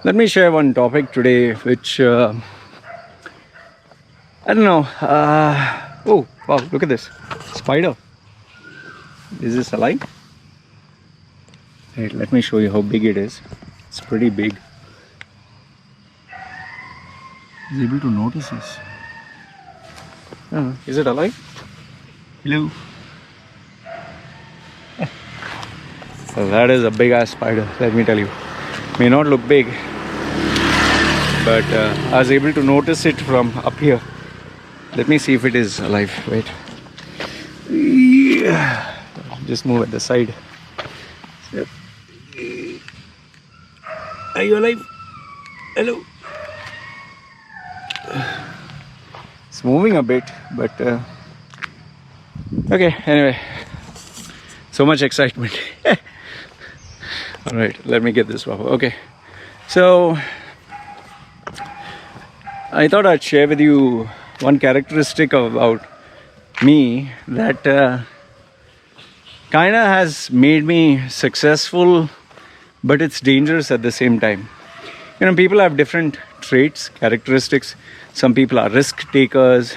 Let me share one topic today, which I don't know. Oh wow! Look at this spider. Is this alive? Wait, let me show you how big it is. It's pretty big. Is able to notice this? Is it alive? Hello. So that is a big ass spider. Let me tell you. May not look big, but I was able to notice it from up here. Let me see if it is alive. Wait. Yeah. Just move at the side. Yep. Are you alive? Hello. It's moving a bit, but okay. Anyway, so much excitement. All right, let me get this proper. Okay, so I thought I'd share with you one characteristic about me that kind of has made me successful, but it's dangerous at the same time. You know, people have different traits, characteristics. Some people are risk takers,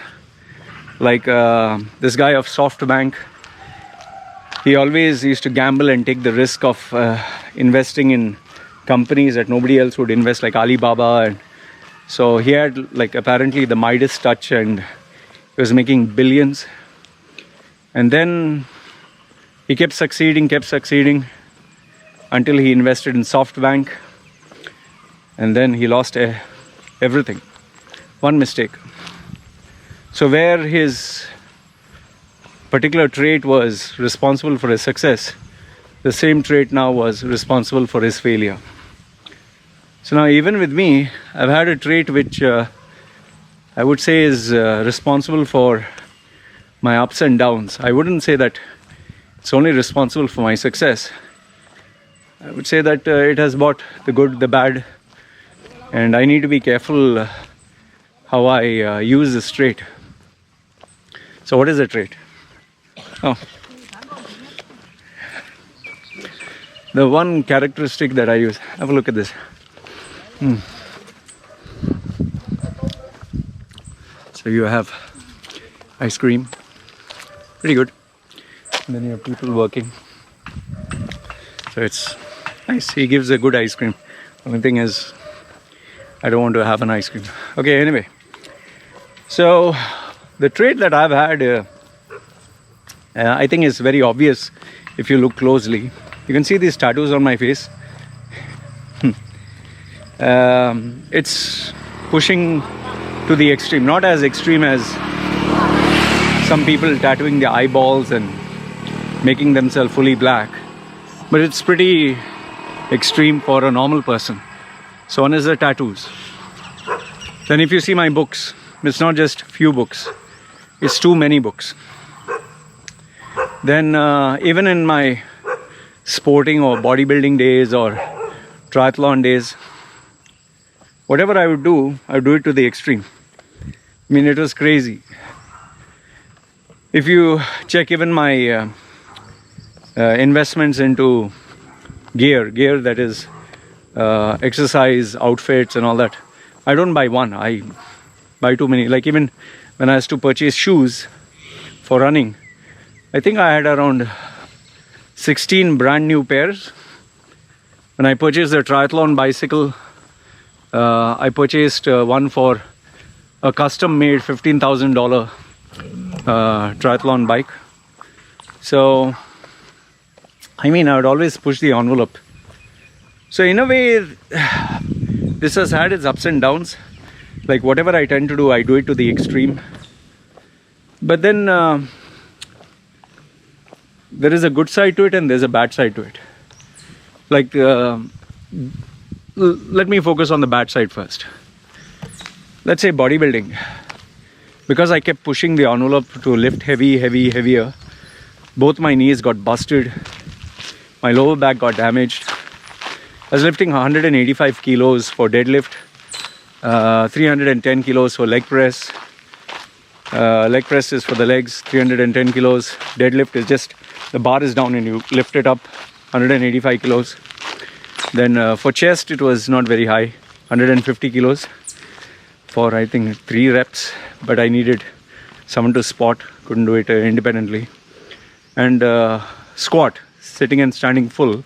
like this guy of SoftBank. He always used to gamble and take the risk of investing in companies that nobody else would invest, like Alibaba. And so he had, like, apparently the Midas touch, and he was making billions. And then he kept succeeding until he invested in SoftBank. And then he lost everything. One mistake. So where his particular trait was responsible for his success, the same trait now was responsible for his failure. So now, even with me, I've had a trait which I would say is responsible for my ups and downs. I wouldn't say that it's only responsible for my success. I would say that it has brought the good, the bad, and I need to be careful how I use this trait. So what is the trait? Oh, the one characteristic that I use. Have a look at this. So you have ice cream, pretty good, and then you have people working. So it's nice. He gives a good ice cream. Only thing is, I don't want to have an ice cream. Okay, anyway. So the trait that I've had, I think is very obvious if you look closely. You can see these tattoos on my face. It's pushing to the extreme. Not as extreme as some people tattooing their eyeballs and making themselves fully black, but it's pretty extreme for a normal person. So one is the tattoos. Then if you see my books, it's not just few books, it's too many books. Then even in my sporting or bodybuilding days or triathlon days, whatever I would do it to the extreme. I mean, it was crazy. If you check even my investments into gear that is exercise outfits and all that, I don't buy one, I buy too many. Like, even when I was to purchase shoes for running, I think I had around 16 brand new pairs. When I purchased the triathlon bicycle, I purchased one for a custom made $15,000 triathlon bike. So I mean, I would always push the envelope. So in a way, this has had its ups and downs. Like, whatever I tend to do, I do it to the extreme. But then there is a good side to it and there's a bad side to it. Like, let me focus on the bad side first. Let's say bodybuilding. Because I kept pushing the envelope to lift heavier, both my knees got busted, my lower back got damaged. I was lifting 185 kilos for deadlift, 310 kilos for leg press. Leg press is for the legs, 310 kilos. Deadlift is just, the bar is down and you lift it up, 185 kilos. Then for chest, it was not very high, 150 kilos for I think 3 reps, but I needed someone to spot, couldn't do it independently. And squat, sitting and standing full,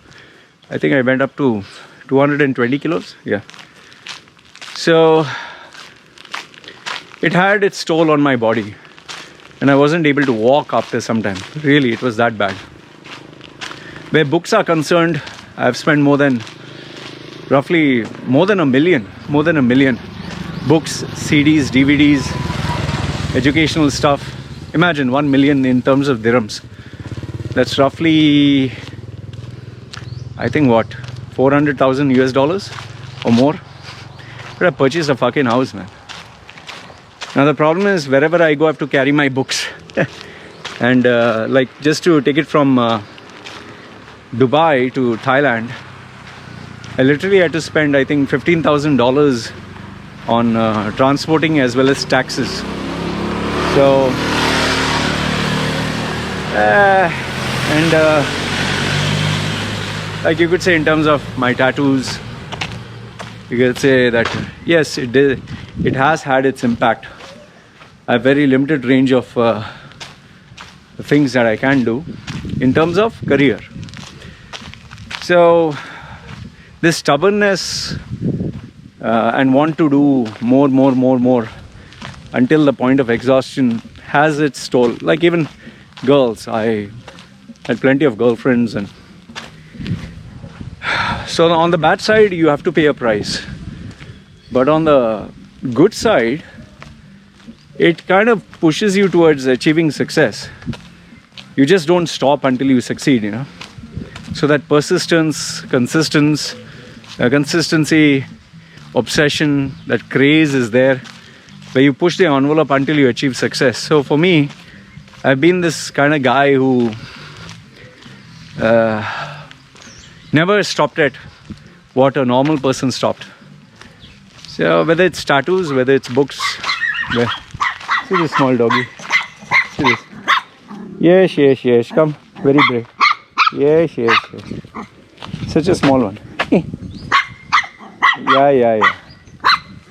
I think I went up to 220 kilos. Yeah. So it had its toll on my body, and I wasn't able to walk after some time. Really, it was that bad. Where books are concerned, I've spent roughly more than a million books, CDs, DVDs, educational stuff. Imagine 1 million in terms of dirhams. That's roughly, I think, what, 400,000 US dollars or more. But I purchased a fucking house, man. Now the problem is, wherever I go, I have to carry my books. And like, just to take it from Dubai to Thailand, I literally had to spend, I think, $15,000 on transporting as well as taxes. So like you could say, in terms of my tattoos, you could say that yes, it has had its impact. I have very limited range of the things that I can do in terms of career. So this stubbornness and want to do more until the point of exhaustion has its toll. Like even girls, I had plenty of girlfriends, and so on the bad side you have to pay a price, but on the good side it kind of pushes you towards achieving success. You just don't stop until you succeed, you know. So that persistence, consistency, obsession, that craze is there, where you push the envelope until you achieve success. So for me, I've been this kind of guy who never stopped at what a normal person stopped. So whether it's tattoos, whether it's books, see this small doggy. See this. Yes, come, very brave. Yes. Such a small one. Yeah.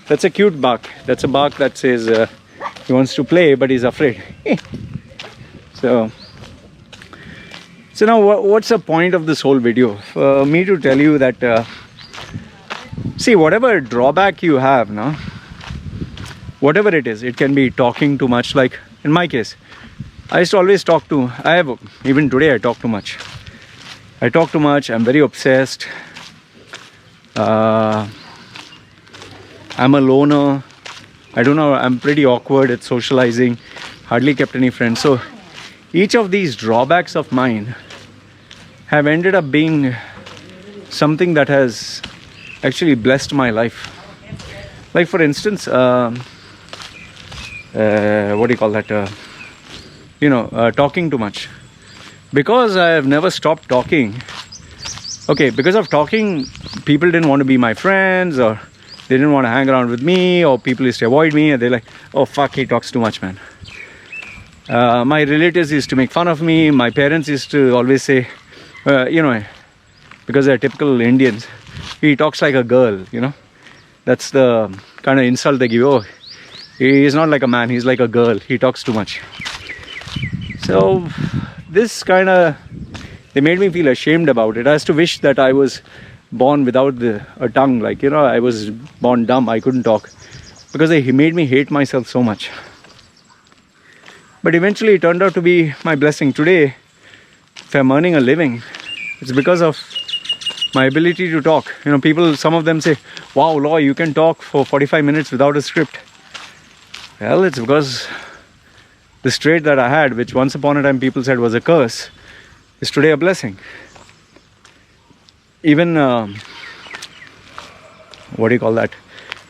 That's a cute bark. That's a bark that says he wants to play, but he's afraid. So now what's the point of this whole video? For me to tell you that, see, whatever drawback you have now, whatever it is, it can be talking too much. Like in my case, I used to always even today I talk too much. I'm very obsessed. I'm a loner. I don't know, I'm pretty awkward at socializing, hardly kept any friends. So each of these drawbacks of mine have ended up being something that has actually blessed my life. Like for instance, what do you call that? Talking too much. Because I have never stopped talking. Okay, because of talking, people didn't want to be my friends, or they didn't want to hang around with me, or people used to avoid me, and they're like, oh fuck, he talks too much, man. My relatives used to make fun of me. My parents used to always say, because they're typical Indians, he talks like a girl, you know. That's the kind of insult they give. Oh, he's not like a man, he's like a girl, he talks too much. So this kind of, they made me feel ashamed about it. I used to wish that I was born without a tongue. Like, I was born dumb, I couldn't talk, because they made me hate myself so much. But eventually it turned out to be my blessing. Today, if I'm earning a living, it's because of my ability to talk. People, some of them say, wow, Loy, you can talk for 45 minutes without a script. Well, it's because this trait that I had, which once upon a time people said was a curse, is today a blessing. Even, what do you call that?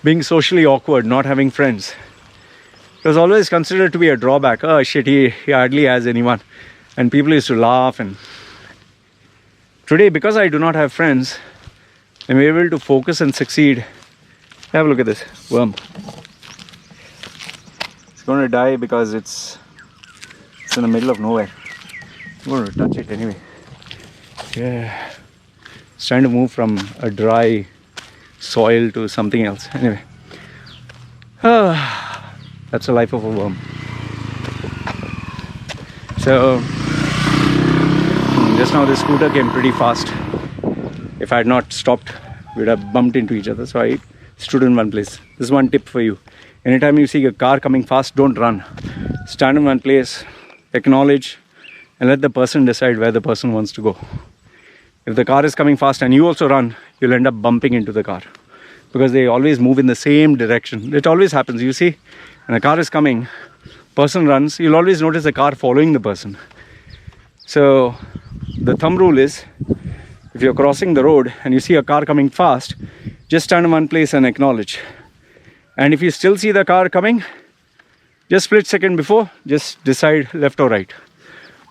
Being socially awkward, not having friends. It was always considered to be a drawback. Oh shit, he hardly has anyone. And people used to laugh. And today, because I do not have friends, I'm able to focus and succeed. Have a look at this worm. It's going to die because it's in the middle of nowhere. I'm going to touch it anyway. Yeah. It's trying to move from a dry soil to something else. Anyway, that's the life of a worm. So just now the scooter came pretty fast. If I had not stopped, we would have bumped into each other. So I stood in one place. This is one tip for you. Anytime you see a car coming fast, don't run. Stand in one place, acknowledge, and let the person decide where the person wants to go. If the car is coming fast and you also run, you'll end up bumping into the car, because they always move in the same direction. It always happens. You see, when a car is coming, person runs, you'll always notice the car following the person. So the thumb rule is, if you're crossing the road and you see a car coming fast, just stand in one place and acknowledge. And if you still see the car coming, just split second before, just decide left or right.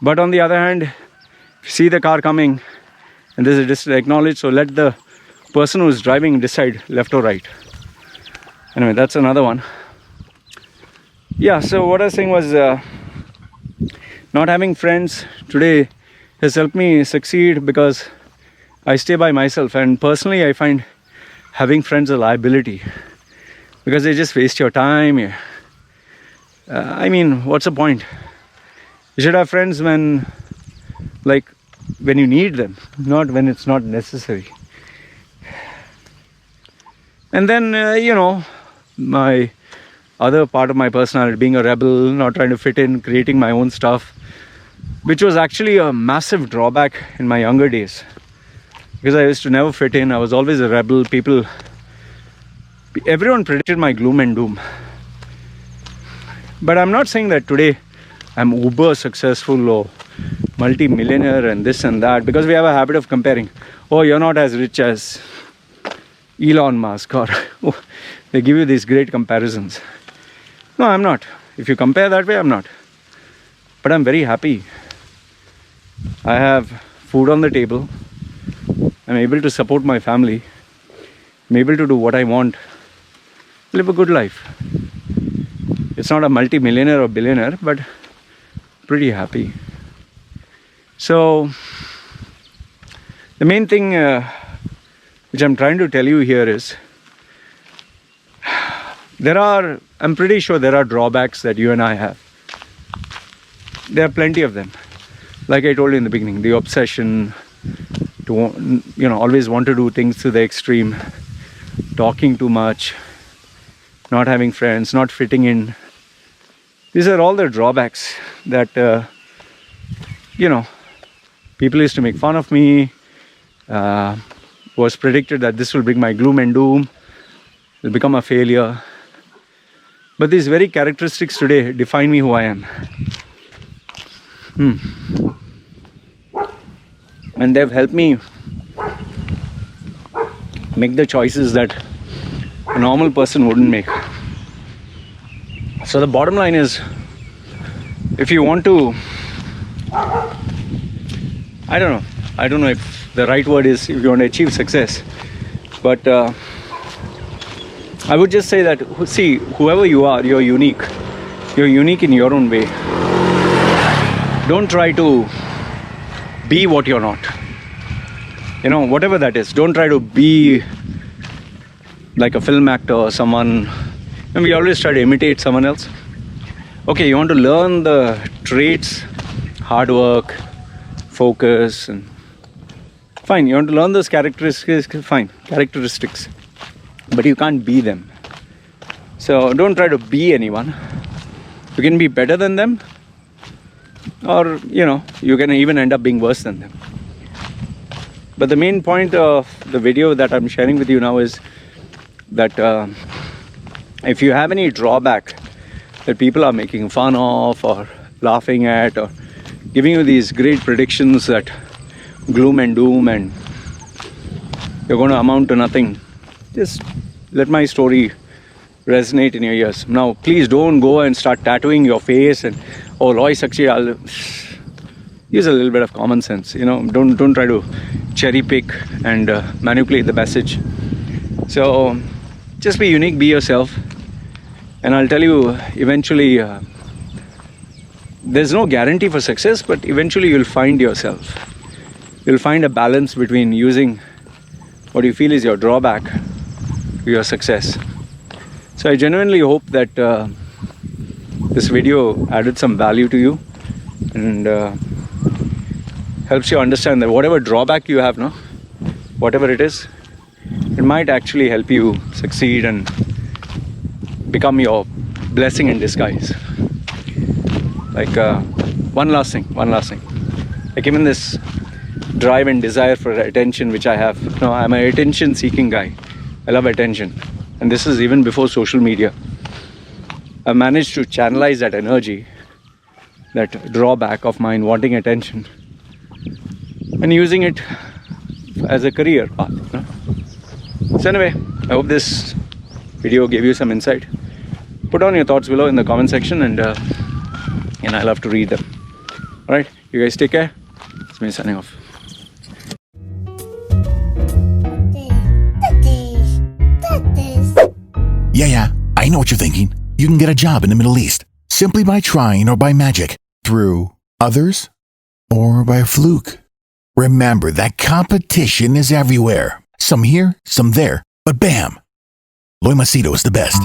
But on the other hand, if you see the car coming and there's a distance, acknowledge, so let the person who's driving decide left or right. Anyway, that's another one. Yeah, so what I was saying was, not having friends today has helped me succeed, because I stay by myself, and personally I find having friends a liability, because they just waste your time. I mean, what's the point? You should have friends when you need them, not when it's not necessary. And then, my other part of my personality, being a rebel, not trying to fit in, creating my own stuff, which was actually a massive drawback in my younger days, because I used to never fit in. I was always a rebel. Everyone predicted my gloom and doom. But I'm not saying that today I'm uber successful or multi-millionaire and this and that, because we have a habit of comparing. Oh, you're not as rich as Elon Musk, or they give you these great comparisons. No, I'm not. If you compare that way, I'm not. But I'm very happy. I have food on the table. I'm able to support my family. I'm able to do what I want. Live a good life. It's not a multi-millionaire or billionaire, but pretty happy. So the main thing which I'm trying to tell you here is, I'm pretty sure there are drawbacks that you and I have. There are plenty of them. Like I told you in the beginning, the obsession to, always want to do things to the extreme, talking too much, not having friends, not fitting in. These are all the drawbacks that, people used to make fun of me. Was predicted that this will bring my gloom and doom, will become a failure. But these very characteristics today define me who I am. And they've helped me make the choices that a normal person wouldn't make. So the bottom line is, if you want to, I don't know if the right word is if you want to achieve success, but I would just say that, see, whoever you are, you're unique. You're unique in your own way. Don't try to be what you're not. Whatever that is. Don't try to be like a film actor or someone. And we always try to imitate someone else. Okay, you want to learn the traits, hard work, focus, and fine. You want to learn those characteristics, fine, but you can't be them. So don't try to be anyone. You can be better than them, or you can even end up being worse than them. But the main point of the video that I'm sharing with you now is that if you have any drawback that people are making fun of or laughing at, or giving you these great predictions that gloom and doom and you're going to amount to nothing, just let my story resonate in your ears. Now, please don't go and start tattooing your face and, oh, Loy succeed. Use a little bit of common sense. Don't try to cherry pick and manipulate the message. So just be unique, be yourself, and I'll tell you, eventually there's no guarantee for success, but eventually you'll find yourself. You'll find a balance between using what you feel is your drawback to your success. So I genuinely hope that this video added some value to you and helps you understand that whatever drawback you have, no, whatever it is, it might actually help you succeed and become your blessing in disguise. Like one last thing. Like even this drive and desire for attention which I have. No, I'm an attention seeking guy. I love attention. And this is even before social media. I've managed to channelize that energy, that drawback of mine wanting attention, and using it as a career path. No? So anyway, I hope this video gave you some insight. Put down your thoughts below in the comment section, and I love to read them. Alright, you guys take care. It's me signing off. Yeah, I know what you're thinking. You can get a job in the Middle East simply by trying or by magic, through others, or by fluke. Remember that competition is everywhere. Some here, some there, but bam! Loy Machedo is the best.